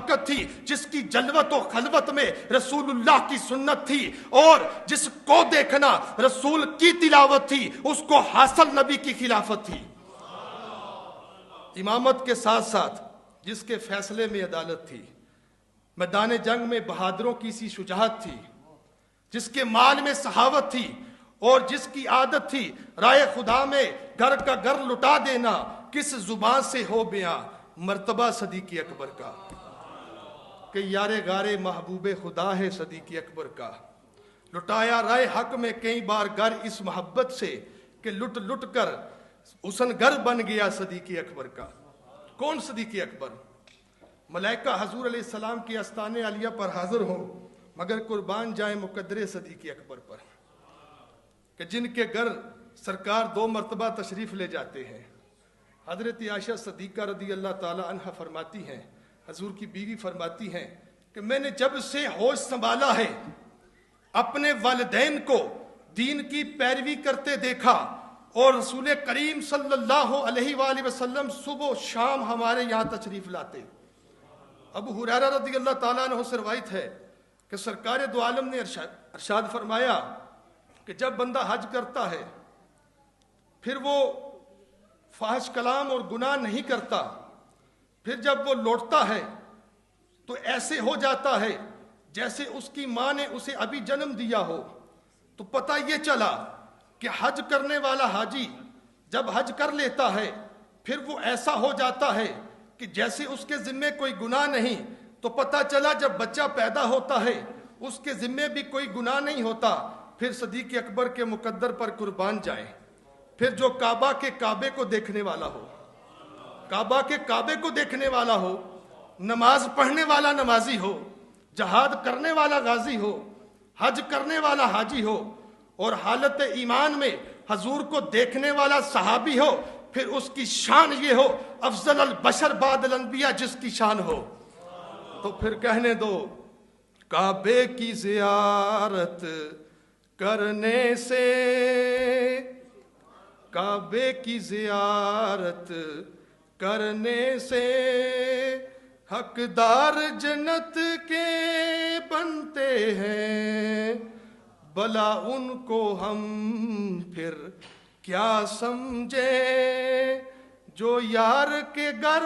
طاقت تھی، جس کی جلوت و خلوت میں رسول اللہ کی سنت تھی، اور جس کو دیکھنا رسول کی تلاوت تھی، اس کو حاصل نبی کی خلافت تھی۔ امامت کے ساتھ ساتھ جس کے فیصلے میں عدالت تھی، میدان جنگ میں بہادروں کی سی شجاعت تھی، جس کے مال میں سخاوت تھی، اور جس کی عادت تھی رائے خدا میں گھر کا گھر لٹا دینا، کس زبان سے ہو بیاں مرتبہ صدیق اکبر کا، کہ یار غار محبوب خدا ہے صدیق اکبر کا، لٹایا رائے حق میں کئی بار گھر اس محبت سے کہ لٹ لٹ کر حسن گر بن گیا صدیق اکبر کا۔ کون صدیق اکبر؟ ملائکہ حضور علیہ السلام کی آستان عالیہ پر حاضر ہوں مگر قربان جائیں مقدر صدیق اکبر پر، کہ جن کے گھر سرکار 2 مرتبہ تشریف لے جاتے ہیں۔ حضرت عائشہ صدیقہ رضی اللہ تعالی عنہ فرماتی ہیں، حضور کی بیوی فرماتی ہیں کہ میں نے جب سے ہوش سنبھالا ہے اپنے والدین کو دین کی پیروی کرتے دیکھا، اور رسول کریم صلی اللہ علیہ وآلہ وسلم صبح و شام ہمارے یہاں تشریف لاتے۔ ابو ہریرہ رضی اللہ تعالیٰ عنہ سے روایت ہے کہ سرکار دو عالم نے ارشاد فرمایا کہ جب بندہ حج کرتا ہے پھر وہ فاحش کلام اور گناہ نہیں کرتا، پھر جب وہ لوٹتا ہے تو ایسے ہو جاتا ہے جیسے اس کی ماں نے اسے ابھی جنم دیا ہو۔ تو پتہ یہ چلا کہ حج کرنے والا حاجی جب حج کر لیتا ہے پھر وہ ایسا ہو جاتا ہے کہ جیسے اس کے ذمے کوئی گناہ نہیں۔ تو پتہ چلا جب بچہ پیدا ہوتا ہے اس کے ذمے بھی کوئی گناہ نہیں ہوتا۔ پھر صدیق اکبر کے مقدر پر قربان جائیں، پھر جو کعبہ کے کعبے کو دیکھنے والا ہو، کعبہ کے کعبے کو دیکھنے والا ہو، نماز پڑھنے والا نمازی ہو، جہاد کرنے والا غازی ہو، حج کرنے والا حاجی ہو، اور حالت ایمان میں حضور کو دیکھنے والا صحابی ہو، پھر اس کی شان یہ ہو افضل البشر بعد الانبیاء جس کی شان ہو۔ تو پھر کہنے دو کعبے کی زیارت کرنے سے، کعبے کی زیارت کرنے سے حقدار جنت کے بنتے ہیں، بھلا ان کو ہم پھر کیا سمجھیں جو یار کے گھر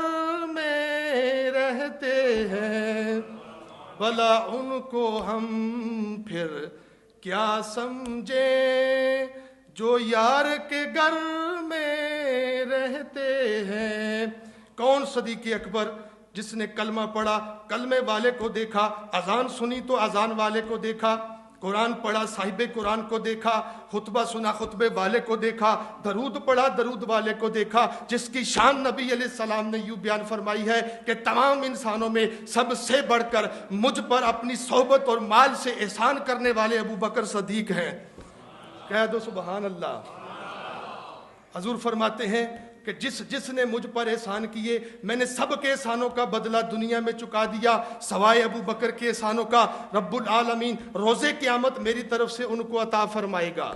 میں رہتے ہیں، بھلا ان کو ہم پھر کیا سمجھیں جو یار کے گھر میں رہتے ہیں۔ کون صدیق اکبر؟ جس نے کلمہ پڑھا کلمے والے کو دیکھا، اذان سنی تو اذان والے کو دیکھا، قرآن پڑھا صاحب قرآن کو دیکھا، خطبہ سنا خطبے والے کو دیکھا، درود پڑھا درود والے کو دیکھا، جس کی شان نبی علیہ السلام نے یوں بیان فرمائی ہے کہ تمام انسانوں میں سب سے بڑھ کر مجھ پر اپنی صحبت اور مال سے احسان کرنے والے ابو بکر صدیق ہیں۔ کہہ دو سبحان اللہ۔ حضور فرماتے ہیں کہ جس نے مجھ پر احسان کیے میں نے سب کے احسانوں کا بدلہ دنیا میں چکا دیا سوائے ابو بکر کے احسانوں کا، رب العالمین روز قیامت میری طرف سے ان کو عطا فرمائے گا۔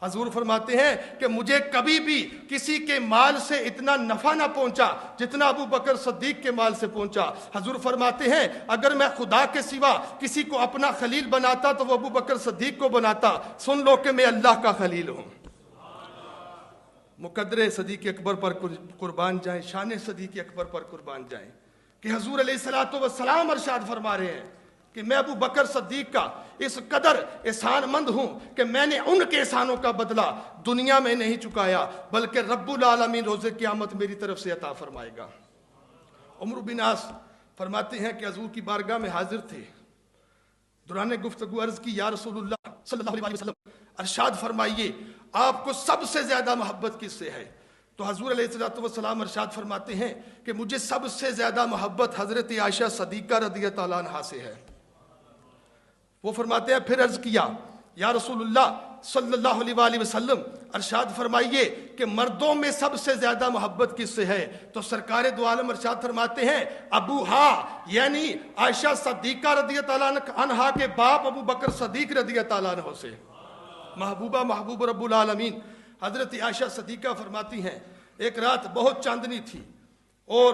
حضور فرماتے ہیں کہ مجھے کبھی بھی کسی کے مال سے اتنا نفع نہ پہنچا جتنا ابو بکر صدیق کے مال سے پہنچا۔ حضور فرماتے ہیں اگر میں خدا کے سوا کسی کو اپنا خلیل بناتا تو وہ ابو بکر صدیق کو بناتا۔ سن لو کہ میں اللہ کا خلیل ہوں۔ مقدر صدیق اکبر پر قربان جائیں، شان صدیق اکبر پر قربان جائیں، کہ حضور علیہ السلام ارشاد فرما رہے ہیں کہ میں ابو بکر صدیق کا اس قدر احسان مند ہوں کہ میں نے ان کے احسانوں کا بدلہ دنیا میں نہیں چکایا بلکہ رب العالمین روز قیامت میری طرف سے عطا فرمائے گا۔ عمرو بن عاص فرماتے ہیں کہ حضور کی بارگاہ میں حاضر تھے، دوران گفتگو عرض کی یا رسول اللہ صلی اللہ علیہ وسلم ارشاد فرمائیے آپ کو سب سے زیادہ محبت کس سے ہے؟ تو حضور علیہ السلام ارشاد فرماتے ہیں کہ مجھے سب سے زیادہ محبت حضرت عائشہ صدیقہ رضی تعالیٰ عنہا سے ہے۔ وہ فرماتے ہیں پھر عرض کیا یا رسول اللہ صلی اللہ علیہ وآلہ وسلم ارشاد فرمائیے کہ مردوں میں سب سے زیادہ محبت کس سے ہے؟ تو سرکار دو عالم ارشاد فرماتے ہیں ابوہا یعنی عائشہ صدیقہ رضی تعالیٰ عنہا کے باپ ابو بکر صدیق رضی تعالیٰ عنہ سے۔ محبوبہ محبوب رب العالمین حضرت عائشہ صدیقہ فرماتی ہیں ایک رات بہت چاندنی تھی اور